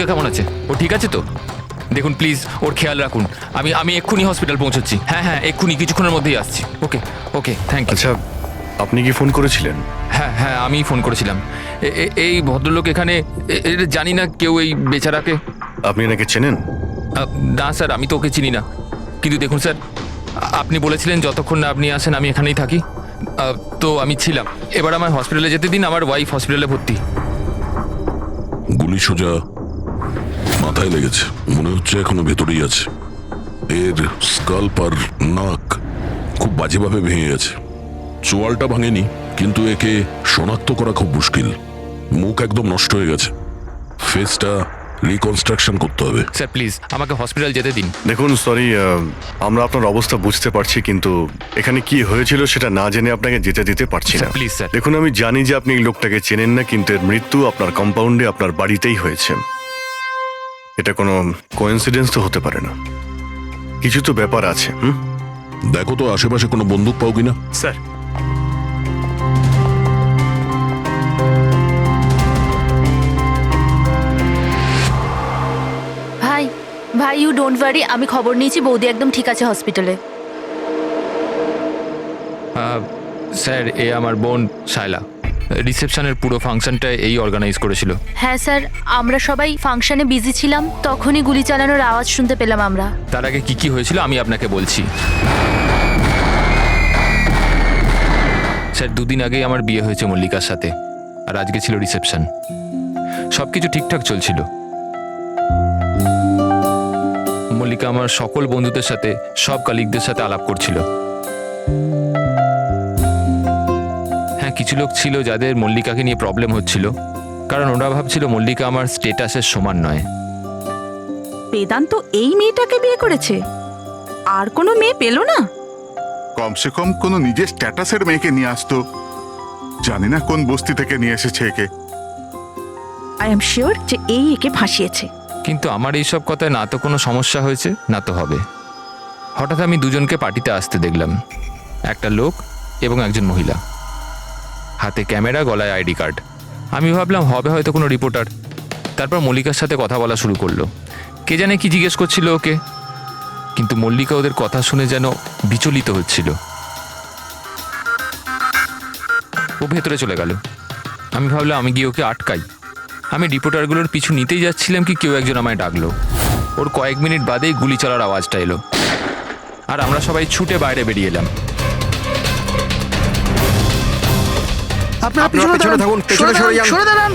কেমন আছে? ও ঠিক আছে তো? দেখুন প্লিজ ওর খেয়াল রাখুন। আমি এক্ষুনি হসপিটাল পৌঁছচ্ছি। হ্যাঁ এক্ষুনি, কিছুক্ষণের মধ্যেই আসছি। ওকে ওকে, থ্যাংক ইউ। আচ্ছা, আপনি কি ফোন করেছিলেন? হ্যাঁ আমি ফোন করেছিলাম। এই ভদ্রলোক এখানে, জানি না কেউ এই বেচারাকে। আপনি এনাকে চেনেন? না স্যার, আমি তো ওকে চিনি না। কিন্তু দেখুন স্যার, আপনি বলেছিলেন যতক্ষণ না আপনি আসেন আমি এখানেই থাকি। তো আমি ছিলাম। এবার আমার হসপিটালে যেতে দিন, আমার ওয়াইফ হসপিটালে ভর্তি। গুলি সোজা মাথায় লেগেছে, মনে হচ্ছে এখনো ভেতরেই আছে। এর স্কাল্প আর নাক খুব বাজেভাবে ভেঙে গেছে। চোয়ালটা ভাঙেনি, কিন্তু একে শনাক্ত করা খুব মুশকিল। মুখ একদম নষ্ট হয়ে গেছে, ফেসটা রিকনস্ট্রাকশন করতে হবে। স্যার প্লিজ আমাকে হসপিটাল যেতে দিন। দেখুন, সরি, আমরা আপনার অবস্থা বুঝতে পারছি, কিন্তু এখানে কি হয়েছিল সেটা না জেনে আপনাকে যেতে দিতে পারছি না। Please sir. দেখুন, আমি জানি যে আপনি এই লোকটাকে চেনেন না, কিন্তু এর মৃত্যু আপনার কম্পাউন্ডে, আপনার বাড়িতেই হয়েছে। এটা কোনো কোইন্সিডেন্স তো হতে পারে না, কিছু তো ব্যাপার আছে। দেখো তো আশেপাশে কোনো বন্দুক পাও কিনা। স্যার, ভাই ইউ ডোন্ট ওয়ারি, আমি খবর নিয়েছি, বৌদি একদম ঠিক আছে হসপিটালে। স্যার, এ আমার বোন শায়লা। রিসেপশনের পুরো ফাংশনটা এই অর্গানাইজ করেছিল। হ্যাঁ স্যার, আমরা সবাই ফাংশনে বিজি ছিলাম, তখনই গুলি চালানোর আওয়াজ শুনতে পেলাম আমরা। তার আগে কি হয়েছিল আমি আপনাকে বলছি। স্যার, 2 দিন আগেই আমার বিয়ে হয়েছে মল্লিকার সাথে, আর আজকে ছিল রিসেপশন। সবকিছু ঠিকঠাক চলছিল। মল্লিকা আমার সকল বন্ধুদের সাথে, সব কালিগদের সাথে আলাপ করছিল। হ্যাঁ, কিছু লোক ছিল যাদের মল্লিকাকে নিয়ে প্রবলেম হচ্ছিল, কারণ ওরা ভাবছিল মল্লিকা আমার স্টেটাসের সমান নয়। বেদান্ত এই মেয়েটাকে বিয়ে করেছে, আর কোনো মেয়ে পেল না? কমসে কম কোনো নিজের স্ট্যাটাসের মেয়েকে নিয়ে আসতো। জানি না কোন বস্তি থেকে নিয়ে এসেছে একে। আই এম শিওর যে এই একে ফাঁসিয়েছে। কিন্তু আমার এইসব কথায় না তো কোনো সমস্যা হয়েছে, না তো হবে। হঠাৎ আমি দুজনকে পার্টিতে আসতে দেখলাম, একটা লোক এবং একজন মহিলা, হাতে ক্যামেরা, গলায় আইডি কার্ড। আমি ভাবলাম হবে হয়তো কোনো রিপোর্টার। তারপর মল্লিকার সাথে কথা বলা শুরু করলো। কে জানে কি জিজ্ঞেস করছিল ওকে, কিন্তু মল্লিকা ওদের কথা শুনে যেন বিচলিত হচ্ছিল। ও ভেতরে চলে গেল। আমি ভাবলাম আমি গিয়ে ওকে আটকাই। আমি রিপোর্টারগুলোর পিছু নিতেই যাচ্ছিলাম কি কেউ একজন আমায় ডাকলো। ওর কয়েক মিনিট বাদেই গুলি চলার আওয়াজটা এলো, আর আমরা সবাই ছুটে বাইরে বেরিয়ে এলাম। আপনারা পিছনে থাকুন, পেছনে সরে দাঁড়ান।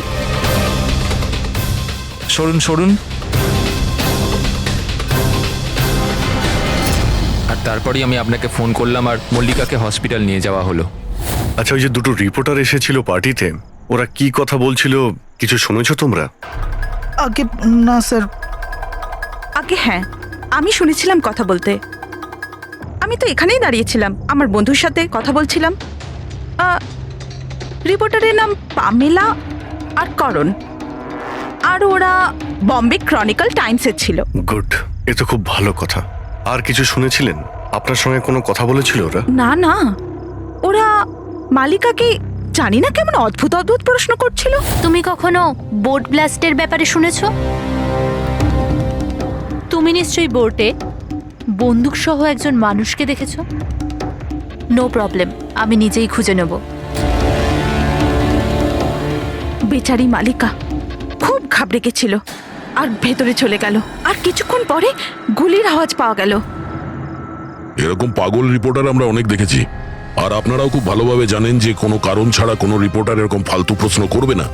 সরুন। আর তারপরেই আমি আপনাকে ফোন করলাম, আর মল্লিকাকে হসপিটাল নিয়ে যাওয়া হলো। আচ্ছা, ওই যে দুটো রিপোর্টার এসেছিল পার্টিতে, ওরা কি কথা বলছিল কিছু শুনেছো তোমরা? আগে না স্যার। আগে হ্যাঁ, আমি শুনেছিলাম কথা বলতে। আমি তো এখানেই দাঁড়িয়েছিলাম, আমার বন্ধুর সাথে কথা বলছিলাম। রিপোর্টারের নাম পামেলা আর করণ, আর ওরা বম্বে ক্রনিকল টাইমসের ছিল। গুড, এ তো খুব ভালো কথা। আর কিছু শুনেছিলেন? আপনার সঙ্গে কোনো কথা বলেছিল ওরা? না, ওরা মালিকাকে জানি না কেমন অদ্ভুত প্রশ্ন করছিল। তুমি কখনো বোট ব্লাস্টের ব্যাপারে শুনেছো? তুমি নিশ্চয়ই বোটে বন্দুক সহ একজন মানুষকে দেখেছো। নো প্রবলেম, আমি নিজেই খুঁজে নেব। বেচারি মালিকা খুব ঘাবড়ে গেছিল আর ভেতরে চলে গেল, আর কিছুক্ষণ পরে গুলির আওয়াজ পাওয়া গেল। এরকম পাগল রিপোর্টার আমরা অনেক দেখেছি, আর আপনারাও খুব ভালোভাবে জানেন যে কোনো কারণ ছাড়া কোনো রিপোর্টার এরকম ফালতু প্রশ্ন করবে না।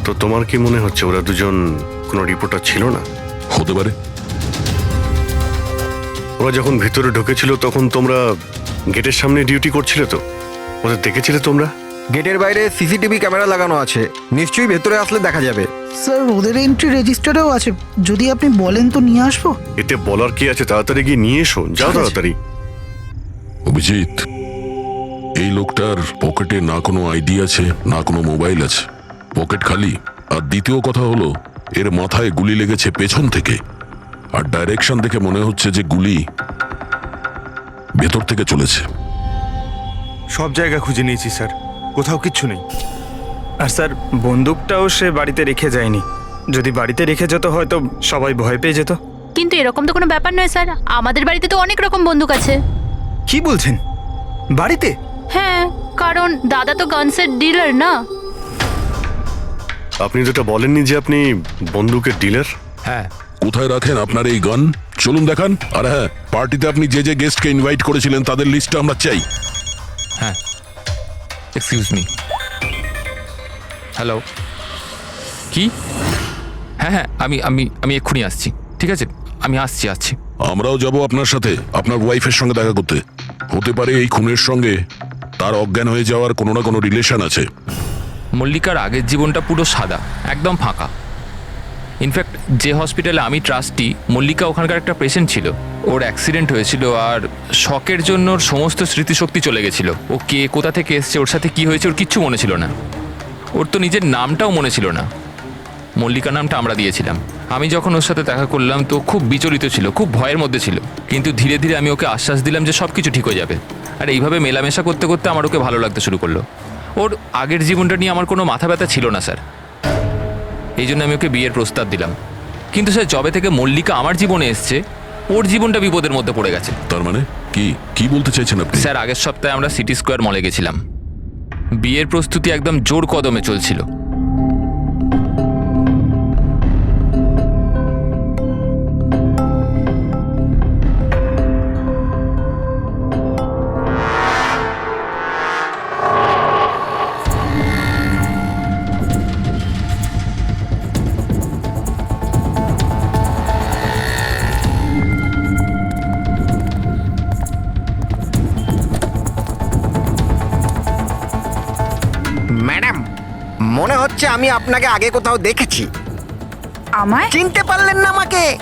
তো তোমার কি মনে হচ্ছে ওরা দুজন কোনো রিপোর্টার ছিল না? হতে পারে। ওরা যখন ভিতরে ঢুকেছিল তখন তোমরা গেটের সামনে ডিউটি করছিলে, তো ওদের দেখেছিলে তোমরা? গেটের বাইরে সিসিটিভি ক্যামেরা লাগানো আছে, নিশ্চয়ই ভেতরে আসলে দেখা যাবে। স্যার, ওদের এন্ট্রি রেজিস্টারেও আছে, যদি আপনি বলেন তো নিয়ে আসবো। এতে বলার কি আছে, তাড়াতাড়ি গিয়ে নিয়ে এসো, যাও তাড়াতাড়ি। অভিজিৎ, এই লোকটার পকেটে না কোনো আইডি আছে, না কোনো মোবাইল আছে, পকেট খালি। আর দ্বিতীয় কথা হলো, এর মাথায় গুলি লেগেছে পেছন থেকে, আর ডাইরেকশন দেখে মনে হচ্ছে যে গুলি ভেতর থেকে চলেছে। সব জায়গা খুঁজে নিয়েছি স্যার, কোথাও কিচ্ছু নেই। আর স্যার বন্দুকটাও সে বাড়িতে রেখে যায়নি। যদি বাড়িতে রেখে যেত হয়তো সবাই ভয় পেয়ে যেত। কিন্তু এরকম তো কোনো ব্যাপার নয় স্যার, আমাদের বাড়িতে তো অনেক রকম বন্দুক আছে। কি বলছেন, বাড়িতে? হ্যাঁ, কারণ দাদা তো গানসের ডিলার না। আপনি যেটা বলেননি যে আপনি বন্দুকের ডিলার? হ্যাঁ, কোথায় রাখেন আপনার এই গান? চলুন দেখান। আর হ্যাঁ, পার্টিতে আপনি যে যে গেস্টকে ইনভাইট করেছিলেন তাদের লিস্টটা আমরা চাই। হ্যাঁ, এক্সকিউজ মি। হ্যালো, কি? হ্যাঁ হ্যাঁ, আমি আমি আমি এক্ষুনি আসছি। ঠিক আছে, আমি আসছি। আমরাও যাব আপনার সাথে আপনার ওয়াইফের সঙ্গে দেখা করতে। হতে পারে এই খুনের সঙ্গে তার অজ্ঞান হয়ে যাওয়ার কোনো না কোনো রিলেশন আছে। মল্লিকার আগের জীবনটা পুরো সাদা, একদম ফাঁকা। ইনফ্যাক্ট যে হসপিটালে আমি ট্রাস্টি, মল্লিকা ওখানকার একটা পেশেন্ট ছিল। ওর অ্যাক্সিডেন্ট হয়েছিল আর শকের জন্য ওর সমস্ত স্মৃতিশক্তি চলে গেছিল। ও কে, কোথা থেকে এসছে, ওর সাথে কি হয়েছে ওর কিচ্ছু মনে ছিল না। ওর তো নিজের নামটাও মনে ছিল না। মল্লিকা নামটা আমরা দিয়েছিলাম। আমি যখন ওর সাথে দেখা করলাম তো খুব বিচলিত ছিল, খুব ভয়ের মধ্যে ছিল। কিন্তু ধীরে ধীরে আমি ওকে আশ্বাস দিলাম যে সব কিছু ঠিক হয়ে যাবে। আর এইভাবে মেলামেশা করতে করতে আমার ওকে ভালো লাগতে শুরু করলো। ওর আগের জীবনটা নিয়ে আমার কোনো মাথা ব্যথা ছিল না স্যার, এই জন্য আমি ওকে বিয়ের প্রস্তাব দিলাম। কিন্তু স্যার, যবে থেকে মল্লিকা আমার জীবনে এসছে ওর জীবনটা বিপদের মধ্যে পড়ে গেছে। তার মানে কি কি বলতে চাইছেন আপনি? স্যার, আগের সপ্তাহে আমরা সিটি স্কোয়ার মলে গেছিলাম। বিয়ের প্রস্তুতি একদম জোর কদমে চলছিল। ম্যাডাম, মনে হচ্ছে আমি আপনাকে আগে কোথাও দেখেছি। আমায়? চিনতে পারলেন না আমাকে?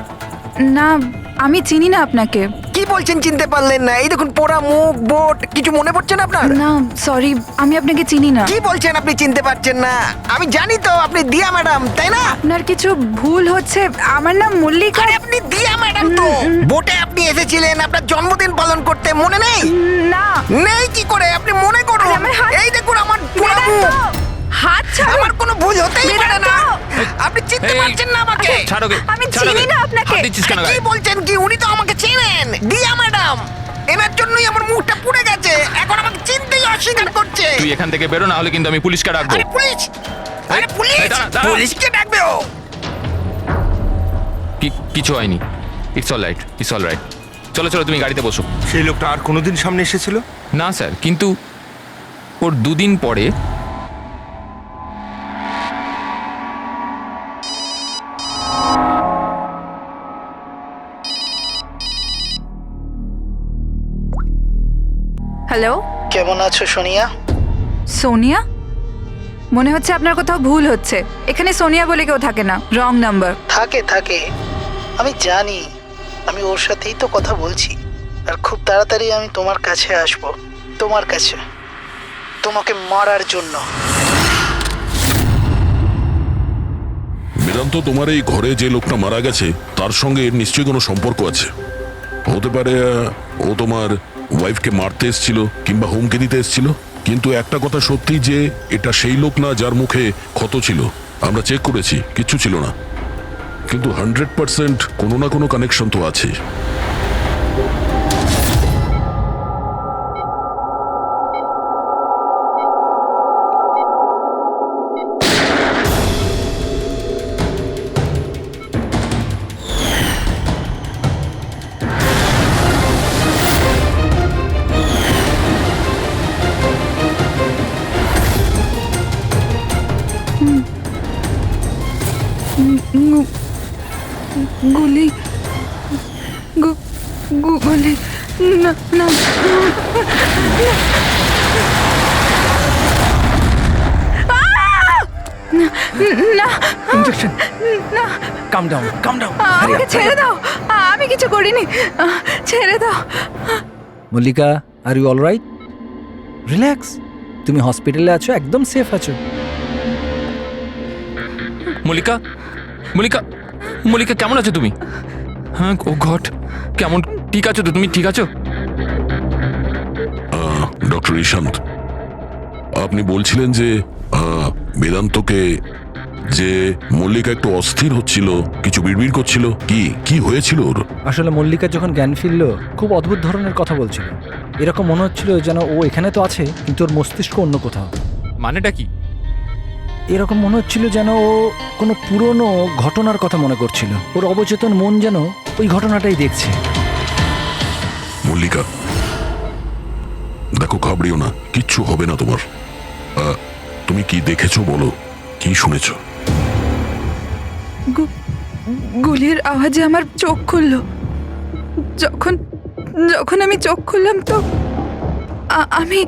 না, আমি চিনি না আপনাকে। কি বলছেন চিনতে পারলেন না? এই দেখুন পোড়া মুখ, বোট, কিছু মনে পড়ছে না আপনার? না, সরি, আমি আপনাকে চিনি না। কি বলছেন আপনি চিনতে পারছেন না? আমি জানি তো আপনি দিয়া ম্যাডাম, তাই না? আপনার কিছু ভুল হচ্ছে। আমার নাম মল্লিকা। আরে আপনি দিয়া ম্যাডাম তো। বোটে আপনি এসেছিলেন আপনার জন্মদিন পালন করতে, মনে নেই? না। নেই কি করে? আপনি মনে করুন। আরে আমার হাত- এই দেখুন আমার পোড়া বেরান মুখ। তো। হাত ছাড়ুন। আমার কোনো ভুল হতেই পারে বেরান না। তো। আপনি চিনতে এই, পারছেন না আমাকে? ছাড়ো গে, আমি ছাড়ো চিনি গে। না আপনাকে। হাত দিচ্ছিস কেন কি গায়ে? বলছেন কি? উনি তো আমাকে চেনেন, দিয়া ম্যাডাম। এনার জন্যই আমার মুখটা পুড়ে গেছে, এখন আমাকে চিনতেই অস্বীকার করছে। তুই এখান থেকে বেরো, না হলে কিন্তু আমি পুলিশকে ডাকবো। আরে পুলিশ! আরে পুলিশ! এই, দাঁড়া, দাঁড়া। পুলিশকে ডাকবে ও। কিছু হয়নি। It's all right, it's all right. চলো চলো, তুমি গাড়িতে বসো। সেই লোকটা আর কোনোদিন সামনে এসেছিল? না স্যার, কিন্তু ওর দুদিন পরে হ্যালো, কেমন আছো সোনিয়া? সোনিয়া? মনে হচ্ছে আপনার কোথাও ভুল হচ্ছে। এখানে সোনিয়া বলে কেউ থাকে না, রং নাম্বার। থাকে, আমি জানি। আমি ওর সাথেই তো কথা বলছি। আর খুব তাড়াতাড়ি আমি তোমার কাছে আসব, তোমার কাছে, তোমাকে মারার জন্য। বেদান্ত, তোমার এই ঘরে যে লোকটা মারা গেছে তার সঙ্গে এর নিশ্চয়ই কোনো সম্পর্ক আছে। হতে পারে ও তোমার ওয়াইফকে মারতে এসেছিল কিংবা হুমকি দিতে এসেছিল। কিন্তু একটা কথা সত্যি যে এটা সেই লোক না যার মুখে ক্ষত ছিল। আমরা চেক করেছি, কিচ্ছু ছিল না। কিন্তু 100% কোনো না কোনো কানেকশন তো আছে। গুলি, গুলি, না না না, ইনজেকশন। না, কাম ডাউন, কাম ডাউন। আমাকে ছেড়ে দাও। আমি কিছু করিনি, ছেড়ে দাও। Mallika, are you all right? Relax, তুমি হসপিটালে আছো, একদম সেফ আছো। মল্লিকা, মল্লিকা, মল্লিকা, কেমন আছো তুমি? হ্যাঁ, ও গড, কেমন, ঠিক আছো তো তুমি? ঠিক আছো? ডক্টর ঈশান্ত, আপনি বলছিলেন যে বেদান্তকে যে মল্লিকা একটু অস্থির হচ্ছিল, কিছু বিড়বিড় করছিল, কি হয়েছিল ওর? আসলে মল্লিকা যখন জ্ঞান ফিরল খুব অদ্ভুত ধরনের কথা বলছিল। এরকম মনে হচ্ছিল যেন ও এখানে তো আছে কিন্তু ওর মস্তিষ্ক অন্য কোথাও। মানেটা কি? এরকম মনে হচ্ছিল যেন ও কোনো পুরনো ঘটনার কথা মনে করছিল। ওর অবচেতন মন যেন ওই ঘটনাটাই দেখছে। মল্লিকা, দেখো, ঘাবড়িও না, কিচ্ছু হবে না তোমার। তুমি কি দেখেছো বলো, কি শুনেছো? গুলির আওয়াজে আমার চোখ খুলল। যখন যখন আমি চোখ খুললাম তো আমি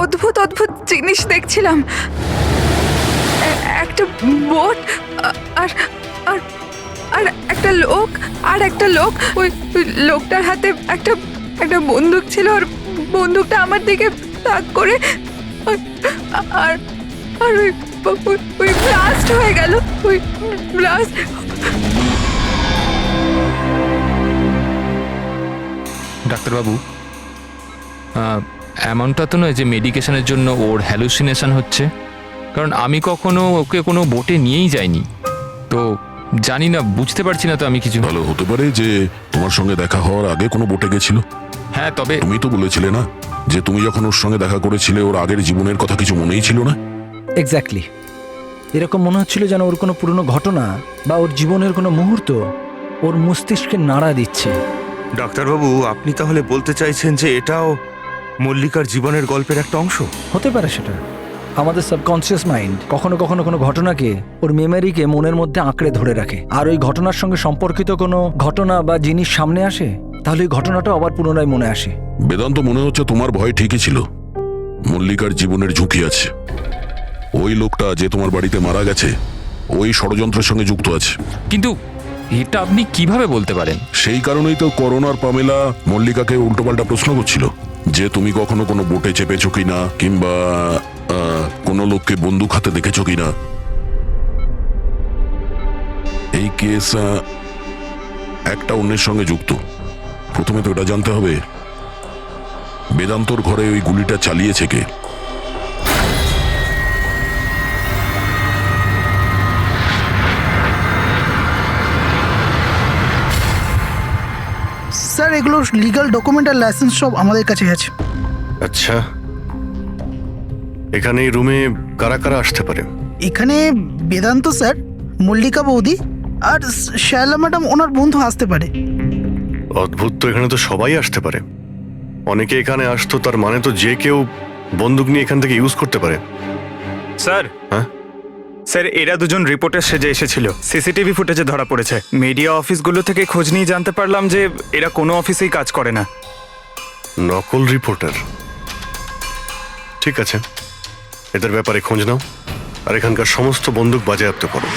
অদ্ভুত অদ্ভুত জিনিস দেখছিলাম। একটা বোট আর আর আর একটা লোক ওই লোকটার হাতে একটা বন্দুক ছিল। আর বন্দুকটা আমার দিকে তাক করে আর আর ওই ব্লাস্ট হয়ে গেল। ওই ব্লাস্ট। ডাক্তারবাবু, এমনটা তো নয় যে মেডিকেশনের জন্য ওর হ্যালুসিনেশন হচ্ছে, কারণ আমি কখনো ওকে কোনো বোটে নিয়েই যাইনি, তো জানি না, বুঝতে পারছি না তো আমি কিছু। ভালো হতে পারে যে তোমার সঙ্গে দেখা হওয়ার আগে কোনো বোটে গেছিল। হ্যাঁ, তবে তুমি তো বলেছিলে না যে তুমি যখন ওর সঙ্গে দেখা করেছিলে ওর আগের জীবনের কথা কিছু মনেই ছিল না? এক্স্যাক্টলি, এরকম মনে হচ্ছিল যেন ওর কোনো পুরনো ঘটনা বা ওর জীবনের কোনো মুহূর্ত ওর মস্তিষ্কে নাড়া দিচ্ছে। ডাক্তারবাবু, আপনি তাহলে বলতে চাইছেন যে এটাও মল্লিকার জীবনের গল্পের একটা অংশ? হতে পারে সেটা। আমাদের সাবকনসিয়াস মাইন্ড কখনো কখনো কোনো ঘটনাকে, ওর মেমোরিকে মনের মধ্যে আঁকড়ে ধরে রাখে, আর ওই ঘটনার সঙ্গে সম্পর্কিত কোনো ঘটনা বা জিনিস সামনে আসে, তাহলে ওই ঘটনাটা আবার পুনরায় মনে আসে। বেদান্ত, মনে হচ্ছে তোমার ভয় ঠিকই ছিল। মল্লিকার জীবনের ঝুঁকি আছে। ওই লোকটা যে তোমার বাড়িতে মারা গেছে ওই ষড়যন্ত্রের সঙ্গে যুক্ত আছে। কিন্তু এটা আপনি কিভাবে বলতে পারেন? সেই কারণেই তো করোনার পামেলা মল্লিকাকে উল্টোপাল্টা প্রশ্ন করছিল যে তুমি কখনো কোনো বোটে চেপেছো কিনা, কিংবা কোনো লোককে বন্দুক হাতে দেখেছো কিনা। এই কেস একটা অন্যের সঙ্গে যুক্ত। প্রথমে তো এটা জানতে হবে বেদান্তর ঘরে ওই গুলিটা চালিয়েছে কে। স্যার, এগুলো লিগ্যাল ডকুমেন্ট আর লাইসেন্স সব আমাদের কাছে আছে। আচ্ছা, এখানে এই রুমে কারা কারা আসতে পারে? এখানে বেদান্ত স্যার, মল্লিকা বৌদি আর শায়লা ম্যাডাম ওনার বন্ধু আসতে পারে। অদ্ভুত তো, এখানে তো সবাই আসতে পারে। অনেকে এখানে আসতো, তার মানে তো যে কেউ বন্দুক নিয়ে এখান থেকে ইউজ করতে পারে। স্যার, হ্যাঁ স্যার, এরা দুজন রিপোর্টার সেজে এসেছিল। সিসিটিভি ফুটেজে ধরা পড়েছে। মিডিয়া অফিসগুলো থেকে খোঁজ নিয়ে জানতে পারলাম যে এরা কোনো অফিসেই কাজ করে না। নকল রিপোর্টার? ঠিক আছে, এদের ব্যাপারে খোঁজ নাও আর এখানকার সমস্ত বন্দুক বাজেয়াপ্ত করো।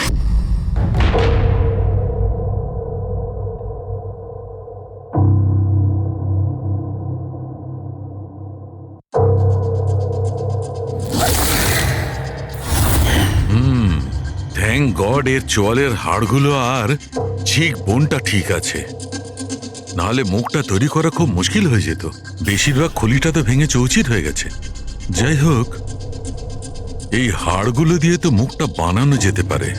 থ্যাংক গড এর চোয়ালের হাড়গুলো আর চিক বোনটা ঠিক আছে, নাহলে মুখটা তৈরি করা খুব মুশকিল হয়ে যেত। বেশিরভাগ খুলিটা তো ভেঙে চৌচির হয়ে গেছে। যাই হোক, এই হাড়গুলো দিয়ে তো মুখটা বানানো যেতে পারে।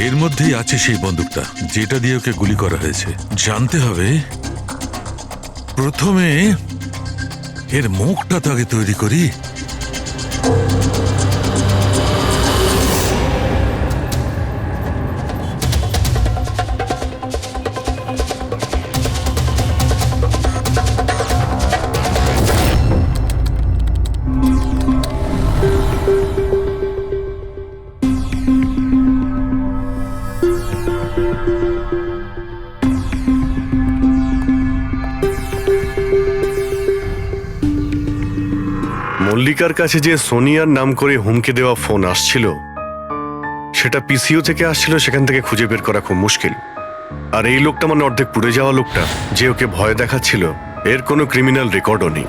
এর মধ্যেই আছে সেই বন্দুকটা যেটা দিয়ে ওকে গুলি করা হয়েছে। জানতে হবে প্রথমে এর মুখটা তো আগে তৈরি করি। মল্লিকার কাছে যে সোনিয়ার নাম করে হুমকি দেওয়া ফোন আসছিল সেটা পিসিও থেকে আসছিল, সেখান থেকে খুঁজে বের করা খুব মুশকিল। আর এই লোকটা মানে অর্ধেক পুড়ে যাওয়া লোকটা যে ওকে ভয় দেখাচ্ছিল, এর কোনো ক্রিমিনাল রেকর্ডও নেই।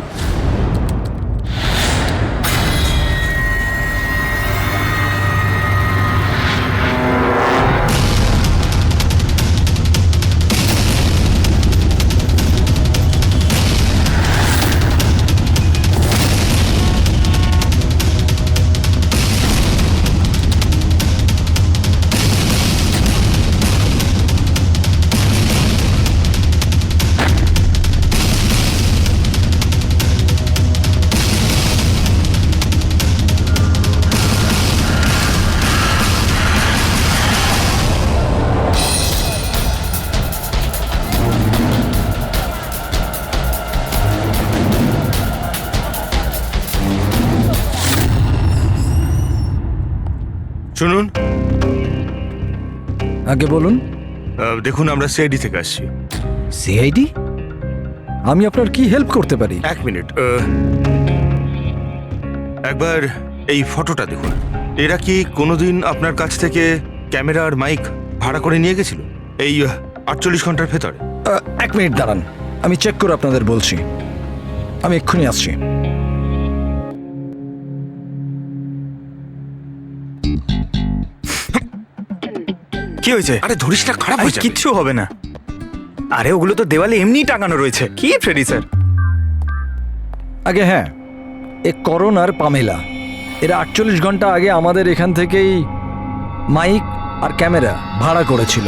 শুনুন, আগে বলুন। দেখুন আমরা সিআইডি থেকে আসছি। সিআইডি? আমি আপনার কি হেল্প করতে পারি? এক মিনিট, একবার এই ফটোটা দেখুন। এরা কি কোনোদিন আপনার কাছ থেকে ক্যামেরা আর মাইক ভাড়া করে নিয়ে গেছিল এই 48 ঘন্টার ভেতরে? এক মিনিট দাঁড়ান, আমি চেক করে আপনাদের বলছি। আমি এক্ষুনি আসছি। কি হয়েছে? আরে ধরিস না, খারাপ আরে হয়ে যাবে। কিচ্ছু হবে না। আরে ওগুলো তো দেওয়ালে এমনিই টাঙানো রয়েছে। কি ফ্রেডি স্যার? আগে হ্যাঁ, এ করণ আর পামেলা এরা 48 ঘন্টা আগে আমাদের এখান থেকেই মাইক আর ক্যামেরা ভাড়া করেছিল।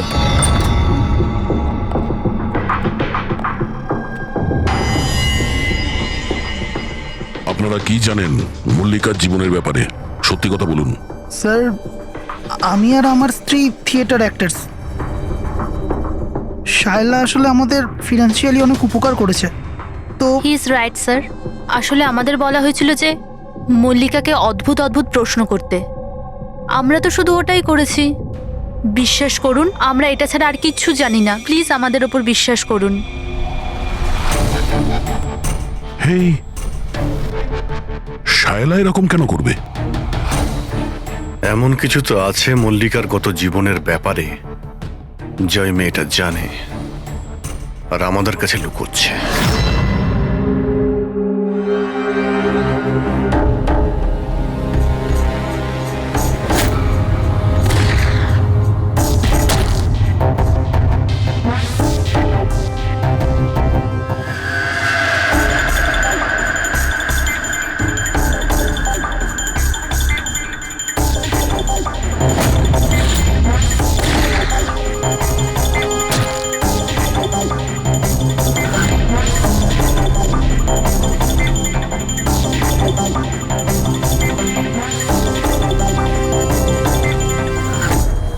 আপনারা কি জানেন মল্লিকার জীবনের ব্যাপারে? সত্যি কথা বলুন। স্যার, আমি আর আমার স্ত্রী থিয়েটার অ্যাক্টার্স। শায়লা আসলে আমাদের ফিনান্সিয়ালি অনেক উপকার করেছে। তো হি ইজ রাইট স্যার। আসলে আমাদের বলা হয়েছিল যে মল্লিকাকে অদ্ভুত অদ্ভুত প্রশ্ন করতে। আমরা তো শুধু ওটাই করেছি। বিশ্বাস করুন, আমরা এটা ছাড়া আর কিচ্ছু জানি না। প্লিজ আমাদের ওপর বিশ্বাস করুন। হেই, শায়লা এরকম কেন করবে? এমন কিছু তো আছে মল্লিকার গত জীবনের ব্যাপারে যে ওই মেয়েটা জানে আর আমাদের কাছে লুকোচ্ছে।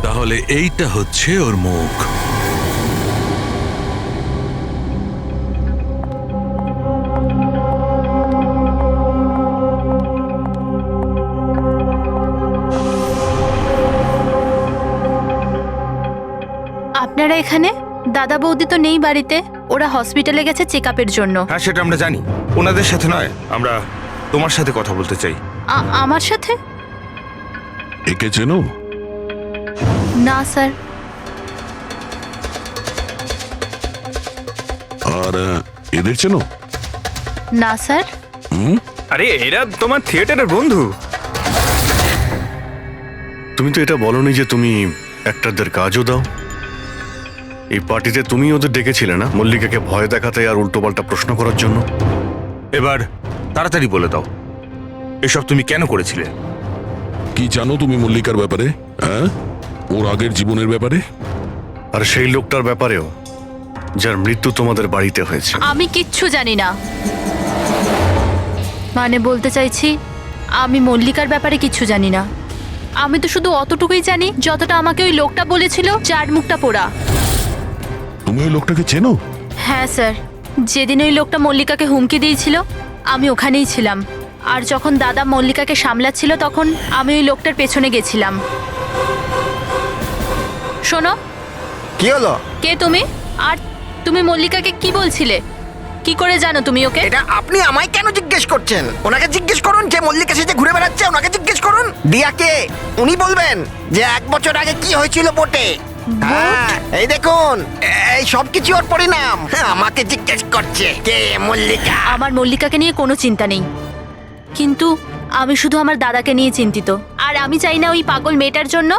তাহলে এইটা হচ্ছে ওর মুখ। আপনারা এখানে? দাদা বৌদি তো নেই বাড়িতে, ওরা হসপিটালে গেছে চেক আপের জন্য। হ্যাঁ, সেটা আমরা জানি। ওনাদের সাথে নয়, আমরা তোমার সাথে কথা বলতে চাই। আমার সাথে? একে চেনো? না স্যার। আর এদের চেনো? না স্যার। আরে এরা তোমার থিয়েটারের বন্ধু। তুমি তো এটা বলনি যে তুমি অ্যাক্টরদের কাজও দাও। এই পার্টিতে তুমি ওদের ডেকেছিলে না মল্লিকাকে ভয় দেখাতে আর উল্টোপাল্টা প্রশ্ন করার জন্য? এবার তাড়াতাড়ি বলে দাও, এসব তুমি কেন করেছিলে? কি জানো তুমি মল্লিকার ব্যাপারে? হ্যাঁ, ওর আগের জীবনের ব্যাপারে? আর সেই লোকটার ব্যাপারেও যার মৃত্যু তোমাদের বাড়িতে হয়েছে। আমি কিচ্ছু জানি না। মানে বলতে চাইছি, আমি মল্লিকার ব্যাপারে কিচ্ছু জানি না। আমি তো শুধু অতটুকুই জানি যতটা আমাকে ওই লোকটা বলেছিল, যার মুখটা পোড়া। তুমি ওই লোকটাকে চেনো? হ্যাঁ স্যার, যেদিন ওই লোকটা মল্লিকাকে হুমকি দিয়েছিল আমি ওখানেই ছিলাম। আর যখন দাদা মল্লিকাকে সামলাচ্ছিল তখন আমি ওই লোকটার পেছনে গেছিলাম। শোনো। কি হলো? কে তুমি? আর তুমি মল্লিকাকে কি বলছিলে? কি করে জানো তুমি ওকে? এটা আপনি আমায় কেন জিজ্ঞেস করছেন? ওনাকে জিজ্ঞেস করুন যে মল্লিকা সেজে ঘুরে বেড়াচ্ছে, ওনাকে জিজ্ঞেস করুন। দিয়াকে উনি বলবেন যে 1 বছর আগে কি হয়েছিল বোটে। হ্যাঁ, এই দেখুন, এই সব কিছু ওর পরিণাম। আমাকে জিজ্ঞেস করছে কে মল্লিকা। আমার মল্লিকাকে নিয়ে কোনো চিন্তা নেই, কিন্তু আমি শুধু আমার দাদাকে নিয়ে চিন্তিত। আর আমি চাই না ওই পাগল মেয়েটার জন্য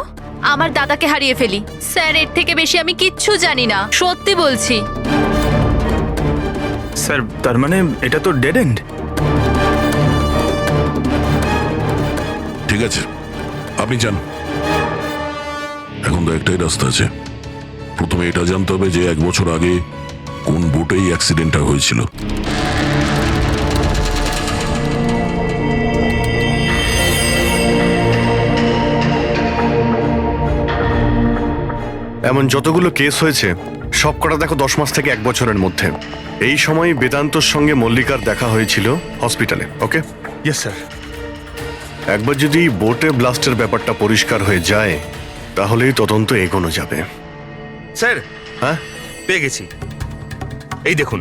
আমার দাদাকে হারিয়ে ফেলি। স্যার, এর থেকে বেশি আমি কিচ্ছু জানি না, সত্যি বলছি। স্যার, তার মানে এটা তো ডেড এন্ড। ঠিক আছে, আপনি যান। এখন তো একটাই রাস্তা আছে। প্রথমে এটা জানতে হবে যে 1 বছর আগে কোন বোটেই অ্যাক্সিডেন্টটা হয়েছিল। এমন যতগুলো কেস হয়েছে সব কটা দেখো 10 মাস থেকে 1 বছরের মধ্যে। এই সময় বেদান্তর সঙ্গে মল্লিকার দেখা হয়েছিল হসপিটালে। ওকে? Yes sir. একবার যদি বোটে ব্লাস্টের ব্যাপারটা পরিষ্কার হয়ে যায় তাহলেই তদন্ত এগোনো যাবে। স্যার, হ্যাঁ, পেয়ে গেছি। এই দেখুন,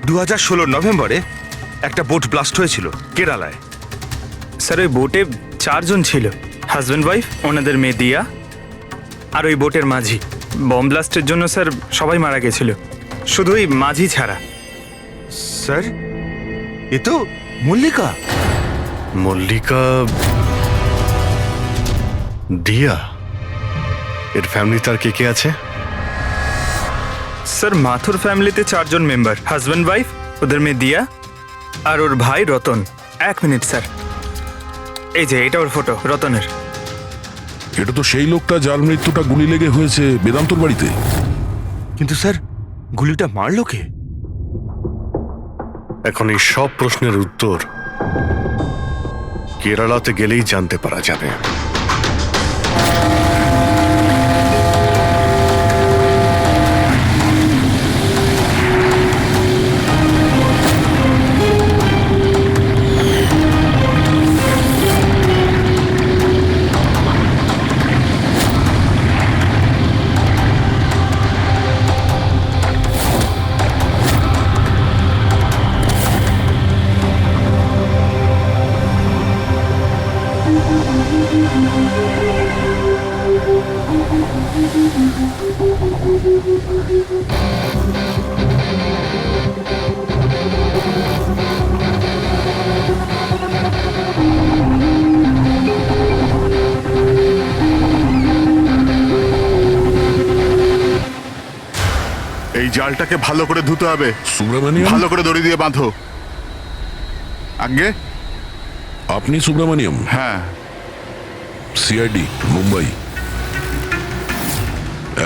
2016 নভেম্বরে একটা বোট ব্লাস্ট হয়েছিল কেরালায়। স্যার ওই বোটে 4 জন ছিল, হাজব্যান্ড ওয়াইফ, ওনাদের মেয়ে দিয়া, আর ওই বোটের মাঝি। বম ব্লাস্টের জন্য স্যার সবাই মারা গেছিল, শুধু ওই মাঝি ছাড়া। স্যার, এ তো মল্লিকা। মল্লিকা, দিয়া, এর ফ্যামিলিতে আর কে কে আছে? স্যার মাথুর ফ্যামিলিতে 4 জন মেম্বার, হাজব্যান্ড ওয়াইফ, ওদের মেয়ে দিয়া আর ওর ভাই রতন। 1 মিনিট স্যার, এই যে এটা ওর ফটো, রতনের। এটা তো সেই লোকটা যার মৃত্যুটা গুলি লেগে হয়েছে বেদান্তর বাড়িতে। কিন্তু স্যার, গুলিটা মারলো কে? এখন এই সব প্রশ্নের উত্তর কেরালাতে গেলেই জানতে পারা যাবে। এই জালটাকে ভালো করে ধুতে হবে। সুব্রমণিয়াম, ভালো করে দড়ি দিয়ে বাঁধো। আগে আপনি সুব্রমণিয়াম? হ্যাঁ। সিআইডি, মুম্বাই।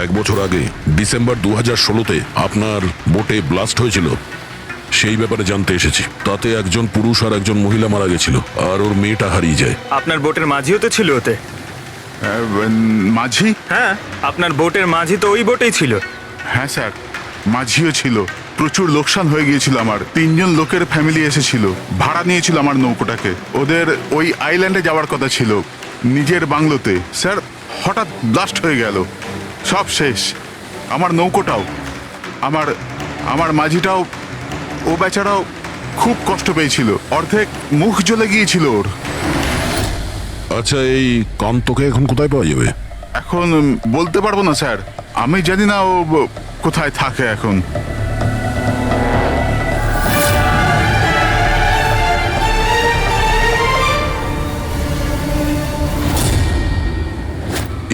1 বছর আগে ডিসেম্বর 2016-তে আপনার বোটে ব্লাস্ট হয়েছিল, সেই ব্যাপারে জানতে এসেছি। তাতে একজন পুরুষ আর একজন মহিলা মারা গেছিল, আর ওর মেয়েটা হারিয়ে যায়। আপনার বোটের মাঝিও তো ছিল ওতে। মাঝি? হ্যাঁ, আপনার বোটের মাঝি তো ওই বোটেই ছিল। হ্যাঁ স্যার, মাঝিও ছিল। প্রচুর লোকসান হয়ে গিয়েছিল আমার। 3 জন লোকের ফ্যামিলি এসেছিল, ভাড়া নিয়েছিল আমার নৌকোটাকে। ওদের ওই আইল্যান্ডে যাওয়ার কথা ছিল, নিজের বাংলোতে। স্যার, হঠাৎ ব্লাস্ট হয়ে গেল, সব শেষ। আমার নৌকোটাও, আমার মাঝিটাও, ও বেচারাও খুব কষ্ট পেয়েছিল। অর্ধেক মুখ জ্বলে গিয়েছিল ওর। আচ্ছা, এই কান্তকে এখন কোথায় পাওয়া যাবে? এখন বলতে পারবো না স্যার, আমি জানি না ও কোথায় থাকে এখন।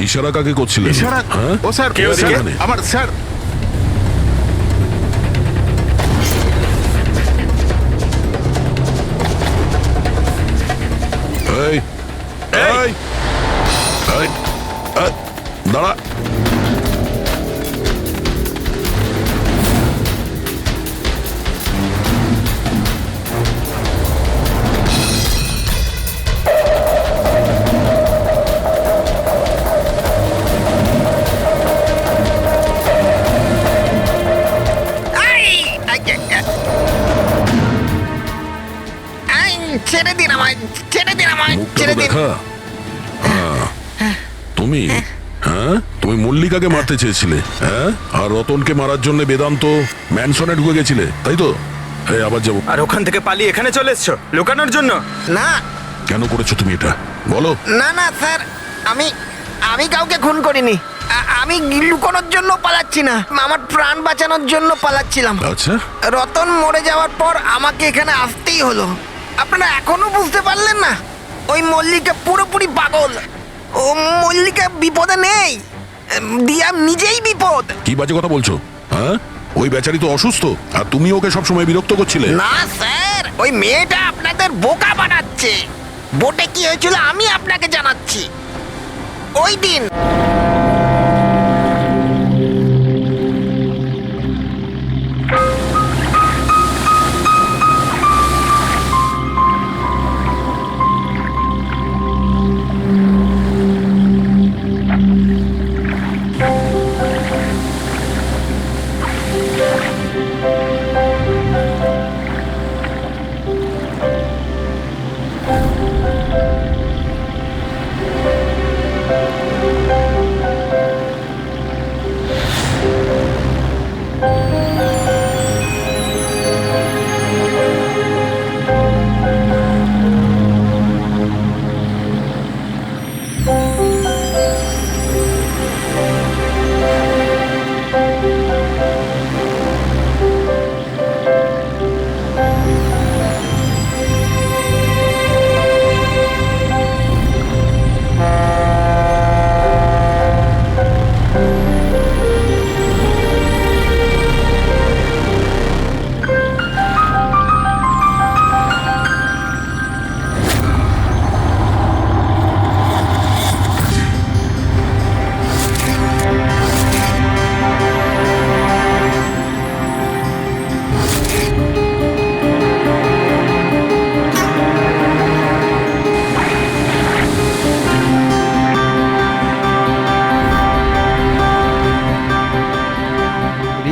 ইশারা কাকে করছিলেন? ইশারা? হ্যাঁ? ও স্যার, কে ওদিকে? স্যার, আমার স্যার। এই, এই, এই, দাঁড়া। ছেড়ে দিন আমায়, ছেড়ে দিন আমায়, মুখটা ছেড়ে তো দিন। দেখা। তুমি, হ্যাঁ, তুমি মল্লিকাকে মারতে চেয়েছিলে, হ্যাঁ, আর রতনকে মারার জন্য বেদান্ত ম্যানসনে ঢুকে গেছিলে, তাই তো? এই আবার যাবো। আর ওখান থেকে পালিয়ে এখানে চলে এসছো লুকানোর জন্য? না কেন করেছো তুমি এটা, বলো? না না স্যার, আমি কাউকে খুন করিনি। আমি লুকানোর জন্য পালাচ্ছি না, আমার প্রাণ বাঁচানোর জন্য পালাচ্ছিলাম। আচ্ছা, রতন মরে যাওয়ার পর আমাকে এখানে আসতেই হলো। আপনারা এখনো বুঝতে পারলেন না? ওই মল্লিকা পুরোপুরি পাগল। ও মল্লিকা বিপদে নেই, দিয়া নিজেই বিপদ। কি বাজে কথা বলছো? হ্যাঁ, ওই বেচারি তো অসুস্থ, আর তুমি ওকে সবসময় বিরক্ত করছিলে। না স্যার, ওই মেয়েটা আপনাদের বোকা বানাচ্ছে। বোটে কি হয়েছিল আমি আপনাকে জানাচ্ছি। ওই দিন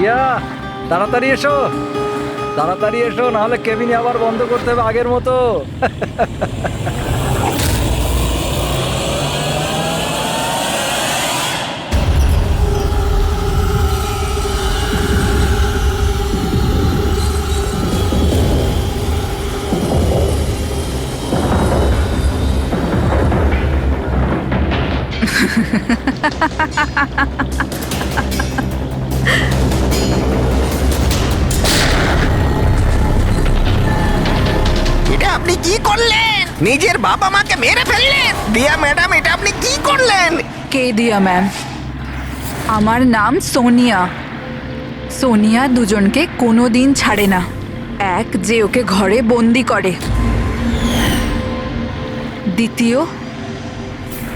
দিয়া তাড়াতাড়ি এসো, তাড়াতাড়ি এসো, নাহলে কেবিনে আবার বন্ধ করতে হবে আগের মতো। এটা আপনি কি করলেন? নিজের বাবা মাকে মেরে ফেললেন। দিয়া ম্যাডাম, এটা আপনি কি করলেন? কে দিয়া ম্যাম? আমার নাম সোনিয়া। সোনিয়া দুজনকে কোনো দিন ছাড়ে না। এক, যে ওকে ঘরে বন্দি করে। দ্বিতীয়,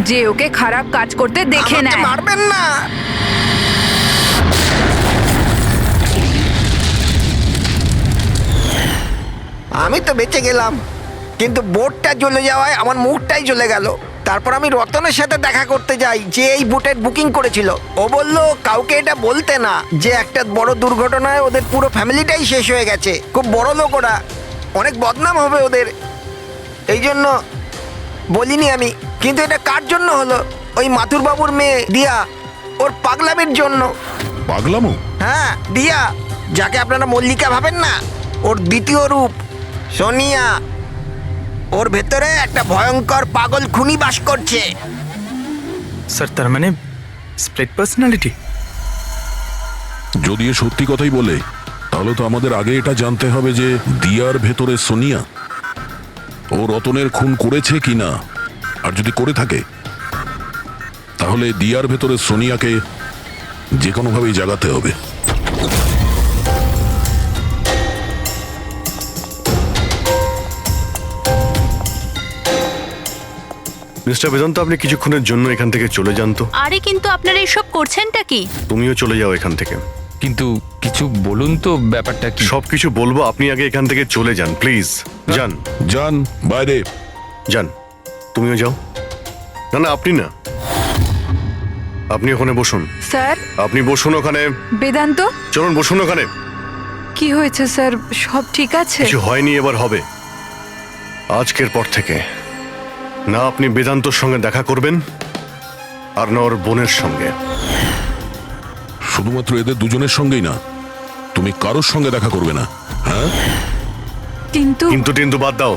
যে ওকে খারাপ কাজ করতে দেখে আমাকে নেয়। মারবেন না। আমি তো বেঁচে গেলাম, কিন্তু বোটটা জ্বলে যাওয়ায় আমার মুখটাই জ্বলে গেল। তারপর আমি রতনের সাথে দেখা করতে যাই, যে এই বোটের বুকিং করেছিল। ও বলল কাউকে এটা বলতে না, যে একটা বড় দুর্ঘটনায় ওদের পুরো ফ্যামিলিটাই শেষ হয়ে গেছে। খুব বড় লোক ওরা, অনেক বদনাম হবে ওদের, এই জন্য বলিনি আমি। কিন্তু এটা কার জন্য হলো? ওই মাথুর বাবুর মেয়ে দিয়া, ওর পাগলামির জন্য। পাগলামো? হ্যাঁ, দিয়া, যাকে আপনারা মল্লিকা ভাবেন না, ওর দ্বিতীয় রূপ সোনিয়া। ওর ভেতরে একটা ভয়ঙ্কর পাগল খুনি বাস করছে। স্যার, তার মানে স্প্লিট পার্সোনালিটি? যদি এ সত্যি কথাই বলে, তাহলে তো আমাদের আগে এটা জানতে হবে যে দিয়ার ভেতরে সোনিয়া ও রতনের খুন করেছে কিনা। আর যদি করে থাকে, তাহলে দিয়ার ভেতরে সোনিয়াকে যে কোনোভাবেই জাগাতে হবে। মিস্টার বেদান্ত, আপনি কিছুক্ষণের জন্য এখান থেকে চলে যান তো। আরে কিন্তু আপনারা এসব করছেনটা কি? তুমিও চলে যাও এখান থেকে। কিন্তু কিছু বলুন তো, ব্যাপারটা কি? সবকিছু বলবো, আপনি আগে এখান থেকে চলে যান প্লিজ। যান যান বাইরে। যান, তুমিও যাও। না না, আপনি না, আপনি ওখানে বসুন। স্যার, আপনি বসুন ওখানে। বেদান্ত, চলুন বসুন ওখানে। কি হয়েছে স্যার? সব ঠিক আছে? কিছু হয়নি, এবার হবে। আজকের পর থেকে না আপনি বেদান্তর সঙ্গে দেখা করবেন, আর না ওর বোনের সঙ্গে। শুধুমাত্র এদের দুজনের সঙ্গেই না, তুমি কারোর সঙ্গে দেখা করবে না। হ্যাঁ, কিন্তু কিন্তু কিন্তু বাদ দাও।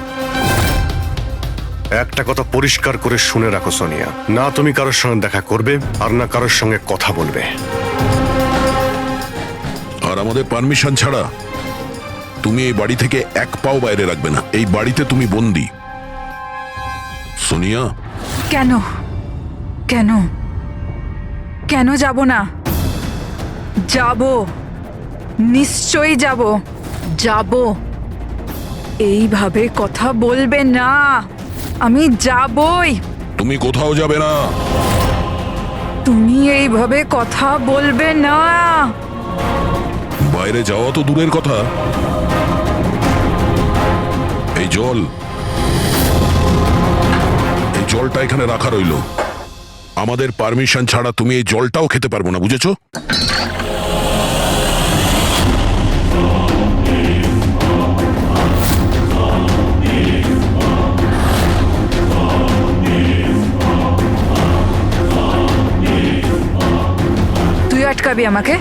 একটা কথা পরিষ্কার করে শুনে রাখো সোনিয়া, না তুমি কারোর সঙ্গে দেখা করবে, আর না কারোর সঙ্গে কথা বলবে। আর আমাদের পারমিশন ছাড়া তুমি এই বাড়ি থেকে এক পাও বাইরে রাখবে না। এই বাড়িতে তুমি বন্দি। সোনিয়া, কেন কেন কেন যাব না? যাব, নিশ্চয়ই যাব, যাব। এইভাবে কথা বলবে না, আমি যাবই। তুমি কোথাও যাবে না। তুমি এইভাবে কথা বলবে না। বাইরে যাওয়া তো দূরের কথা, এই জলটা এখানে রাখা রইলো। আমাদের পারমিশন ছাড়া তুমি এই জলটাও খেতে পারবো না, বুঝেছো? তুই আটকাবি আমাকে,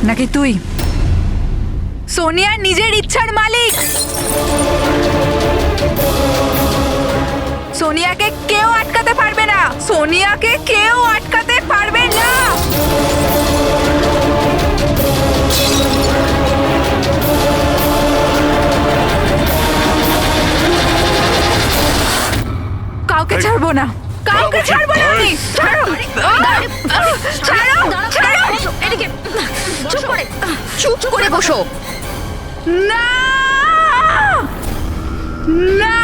নাকি তুই সোনিয়া নিজের ইচ্ছার মালিক? সোনিয়াকে কেউ আটকাতে পারবে না, সোনিয়াকে কেউ আটকাতে পারবে না। কাউকে ছাড়বো না, কাউকে ছাড়বো না আমি। ছাড়ো, ছাড়ো, ছাড়ো। এদিকে চুপ করে বসো। না, না,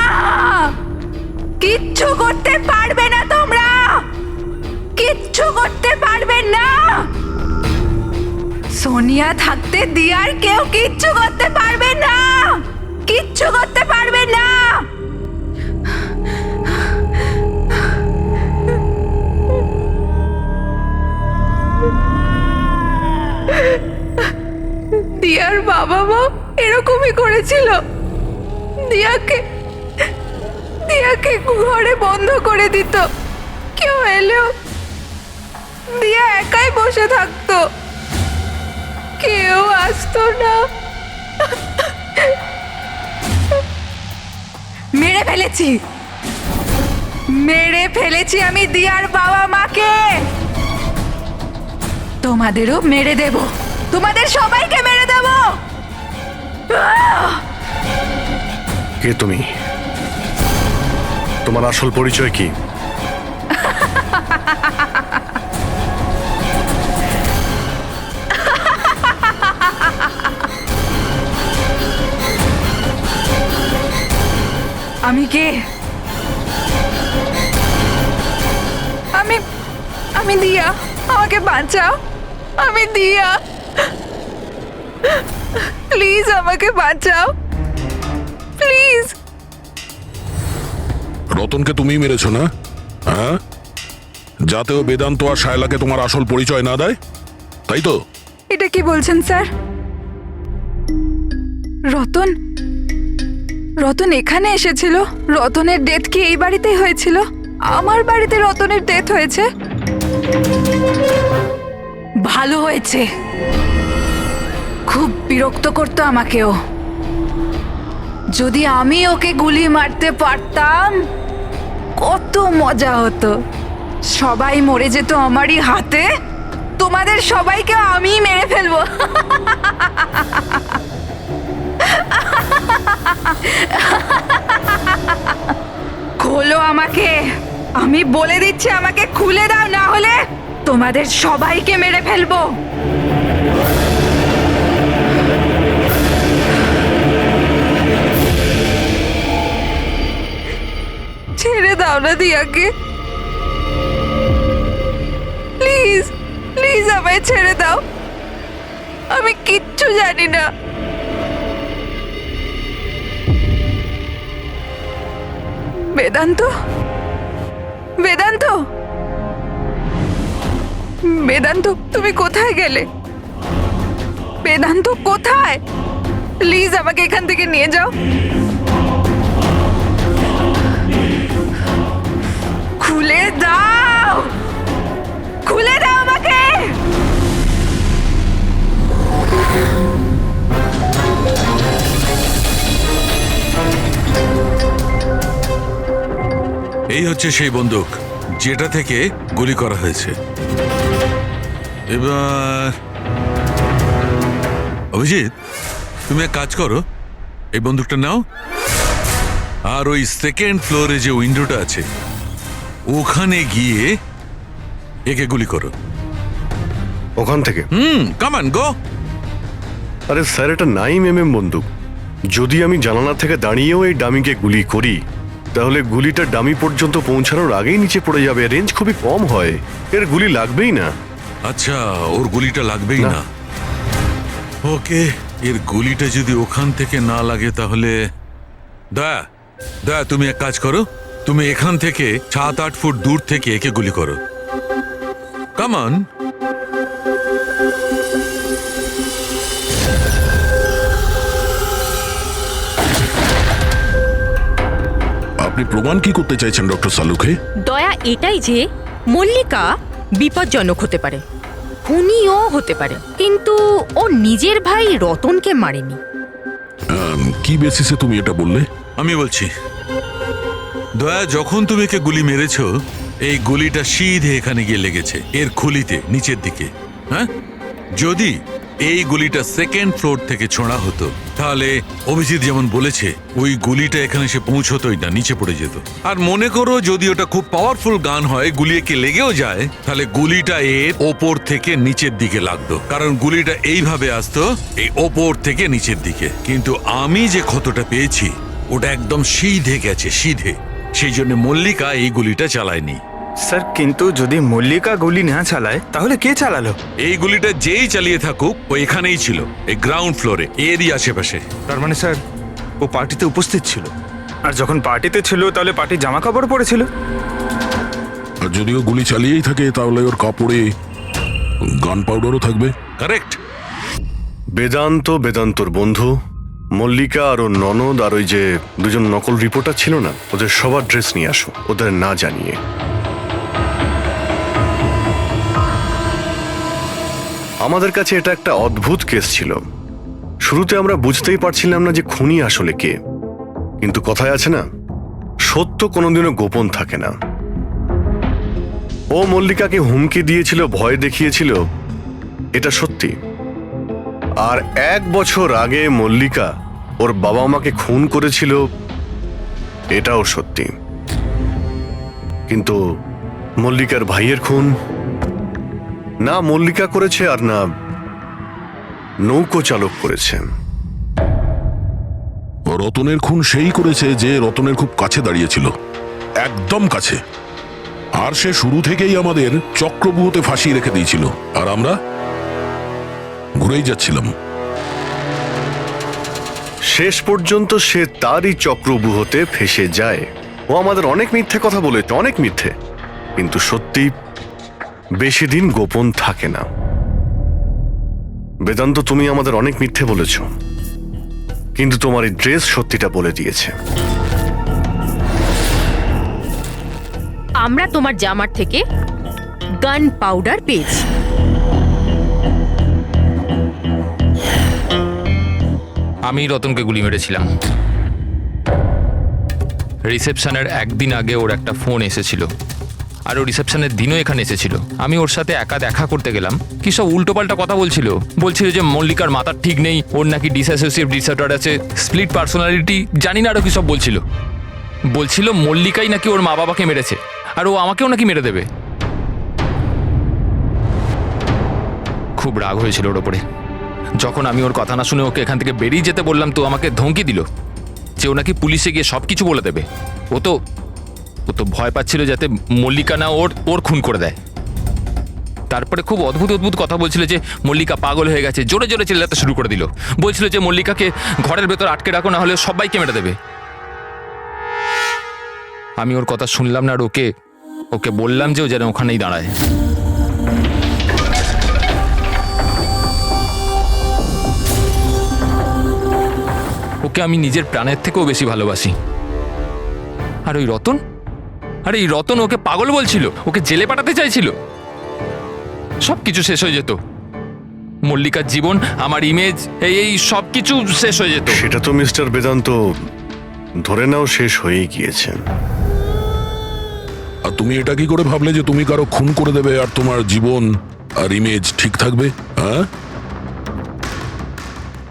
কিচ্ছু করতে পারবে না তোমরা, কিচ্ছু করতে পারবে না। সোনিয়া থাকতে দিয়ার কেউ কিচ্ছু করতে পারবে না, কিচ্ছু করতে পারবে না। দিয়ার বাবা মা এরকমই করেছিল। দিয়াকে ঘরে বন্ধ করে দিত, কেউ এলেও দিয়া একাই বসে থাকতো, কেউ আসতো না। মেরে ফেলেছি আমি দিয়ার বাবা মাকে। তোমাদেরও মেরে দেব, তোমাদের সবাইকে মেরে দেব। কে তুমি? তোমার আসল পরিচয় কি? আমি কে? আমি দিয়া, আমাকে বাঁচাও। আমি দিয়া, প্লিজ আমাকে বাঁচাও, প্লিজ। রতনকে তুমিই মেরেছো না? হ্যাঁ, যাতে ও বেদান্ত আর শায়লাকে তোমার আসল পরিচয় না দেয়, তাই তো? এটা কি বলছেন স্যার? রতন এখানে এসেছিল? রতনের ডেথ কি এই বাড়িতেই হয়েছিল? আমার বাড়িতে রতনের ডেথ হয়েছে? ভালো হয়েছে, খুব বিরক্ত করতো আমাকেও। যদি আমি ওকে গুলি মারতে পারতাম কত মজা হতো। সবাই মরে যেত আমারই হাতে, তোমাদের সবাইকে আমিই মেরে ফেলবো। খোলো আমাকে, আমি বলে দিচ্ছি, আমাকে খুলে দাও, না হলে তোমাদের সবাইকে মেরে ফেলবো। ছেড়ে দাও না দিয়াকে, প্লিজ প্লিজ আমায় ছেড়ে দাও। আমি কিচ্ছু জানি না। বেদান্ত, বেদান্ত, বেদান্ত, তুমি কোথায় গেলে? বেদান্ত কোথায়? প্লিজ আমাকে এখান থেকে নিয়ে যাও। খুলে দাও, খুলে দাও আমাকে। এই হচ্ছে সেই বন্দুক যেটা থেকে গুলি করা হয়েছে। এবার অভিজিৎ, তুমি এক কাজ করো, এই বন্দুকটা নাও, আর ওই সেকেন্ড ফ্লোরে যে উইন্ডোটা আছে ওখানে গিয়ে একে গুলি করো। ওখান থেকে? কাম অন, গো। আরে স্যার, এটা 9mm বন্দুক। যদি আমি জানালা থেকে দাঁড়িয়েও এই ডামিকে গুলি করি, তাহলে গুলিটা ডামি পর্যন্ত পৌঁছানোর আগেই নিচে পড়ে যাবে। রেঞ্জ খুবই কম হয়, এর গুলি লাগবেই না। আচ্ছা, ওর গুলিটা লাগবেই না। ওকে, এর গুলিটা যদি ওখান থেকে না লাগে তাহলে দয়া তুমি এক কাজ করো, তুমি এখান থেকে 7-8 ফুট দূর থেকে একে গুলি করো। Come on. আপনি প্রমাণ কি করতে চাইছেন ডক্টর সালুকে? দয়া এটাই যে মল্লিকা বিপজ্জনক হতে পারে, খুনিও হতে পারে, কিন্তু ও নিজের ভাই রতনকে মারেনি। কি বেসিসে তুমি এটা বললে? আমি বলছি, দয়া, যখন তুমি একে গুলি মেরেছো, এই গুলিটা সিধে এখানে গিয়ে লেগেছে এর খুলিতে, নিচের দিকে। হ্যাঁ, যদি এই গুলিটা সেকেন্ড ফ্লোর থেকে ছোঁড়া হতো, তাহলে অভিজিৎ যেমন বলেছে, ওই গুলিটা এখানে সে পৌঁছতোই না, নিচে পড়ে যেত। আর মনে করো যদি ওটা খুব পাওয়ারফুল গান হয়, গুলি একে লেগেও যায়, তাহলে গুলিটা এর ওপর থেকে নিচের দিকে লাগতো, কারণ গুলিটা এইভাবে আসতো এই ওপর থেকে নিচের দিকে। কিন্তু আমি যে ক্ষতটা পেয়েছি ওটা একদম সিধে গেছে, সিধে। সেই জন্য মল্লিকা এই গুলিটা চালায়নি। স্যার, কিন্তু যদি মল্লিকা গুলি না চালায় তাহলে কে চালালো? এই গুলিটা যেই চালিয়ে থাকুক, ও এখানেই ছিল, এই গ্রাউন্ড ফ্লোরে, এরই আশেপাশে। তার মানে স্যার, ও পার্টিতে উপস্থিত ছিল। আর যখন পার্টিতে ছিল তাহলে পার্টির জামা কাপড় পরেছিল। আর যদিও গুলি চালিয়েই থাকে, তাহলে ওর কাপড়ে গান পাউডারও থাকবে। কারেক্ট। বেদান্তর বন্ধু মল্লিকা আর ওর ননদ আর ওই যে দুজন নকল রিপোর্টার ছিল না, ওদের সবার ড্রেস নিয়ে আসো, ওদের না জানিয়ে। আমাদের কাছে এটা একটা অদ্ভুত কেস ছিল। শুরুতে আমরা বুঝতেই পারছিলাম না যে খুনি আসলে কে, কিন্তু কথায় আছে না, সত্য কোনোদিনও গোপন থাকে না। ও মল্লিকাকে হুমকি দিয়েছিল, ভয় দেখিয়েছিল, এটা সত্যি। আর 1 বছর আগে মল্লিকা ওর বাবা মাকে খুন করেছিল, এটাও সত্যি। কিন্তু মল্লিকার ভাইয়ের খুন না মল্লিকা করেছে আর না নৌকো চালক করেছে। রতনের খুন সেই করেছে যে রতনের খুব কাছে দাঁড়িয়েছিল, একদম কাছে। আর সে শুরু থেকেই আমাদের চক্রব্যূহতে ফাঁসিয়ে রেখে দিয়েছিল, আর আমরা ঘুরেই যাচ্ছিলাম। শেষ পর্যন্ত সে তারই চক্রব্যূহতে ফেসে যায়। ও আমাদের অনেক মিথ্যে কথা বলেছে, অনেক মিথ্যে, কিন্তু সত্যি বেশি দিন গোপন থাকে না। বেদান্ত, তুমি আমাদের অনেক মিথ্যে বলেছ, কিন্তু তোমার এই ড্রেস সত্যিটা বলে দিয়েছে। আমরা তোমার জামার থেকে গান পাউডার পেয়েছি। আমি রতনকে গুলি মেরেছিলাম। রিসেপশনের একদিন আগে ওর একটা ফোন এসেছিল, আর ও রিসেপশনের দিনও এখানে এসেছিল। আমি ওর সাথে একা দেখা করতে গেলাম, কি সব উল্টোপাল্টা কথা বলছিল যে মল্লিকার মাথার ঠিক নেই, ওর নাকি ডিসঅ্যাসোসিয়েটিভ ডিসঅর্ডার আছে, স্প্লিট পার্সোনালিটি, জানি না আরো কি সব বলছিল মল্লিকাই নাকি ওর মা বাবাকে মেরেছে, আর ও আমাকেও নাকি মেরে দেবে। খুব রাগ হয়েছিল ওর ওপরে। যখন আমি ওর কথা না শুনে ওকে এখান থেকে বেরিয়ে যেতে বললাম, তো আমাকে ধমকি দিল যে ও নাকি পুলিশে গিয়ে সব কিছু বলে দেবে। ও তো ভয় পাচ্ছিল যাতে মল্লিকা না ওর খুন করে দেয়। তারপরে খুব অদ্ভুত কথা বলছিল যে মল্লিকা পাগল হয়ে গেছে, জোরে জোরে চিল্লাতে শুরু করে দিল। বলছিল যে মল্লিকাকে ঘরের ভেতর আটকে রাখো, না হলে সবাইকে মেরে দেবে। আমি ওর কথা শুনলাম না, আর ওকে বললাম যে ও যেন ওখানেই দাঁড়ায়। ওকে আমি নিজের প্রাণের থেকেও বেশি ভালোবাসি। আর ওই রতন, আরে এই রতন ওকে পাগল বলছিল, ওকে জেলে পাঠাতে চাইছিল। সবকিছু শেষ হয়ে যেত, মল্লিকার জীবন, আমার ইমেজ, এই সব কিছু শেষ হয়ে যেত। সেটা তো মিস্টার বেদান্ত ধরে নাও শেষ হয়েই গিয়েছে। আর তুমি এটা কি করে ভাবলে যে তুমি কারো খুন করে দেবে আর তোমার জীবন আর ইমেজ ঠিক থাকবে? হ্যাঁ,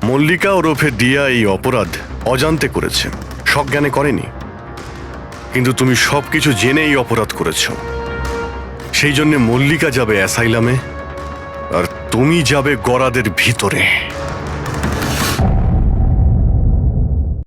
মল্লিকা ওরফে দিয়া এই অপরাধ অজান্তে করেছে, সজ্ঞানে করেনি। কিন্তু তুমি সবকিছু জেনে এই অপরাধ করেছ। সেই জন্য মল্লিকা যাবে অ্যাসাইলামে, আর তুমি যাবে গরাদের ভিতরে।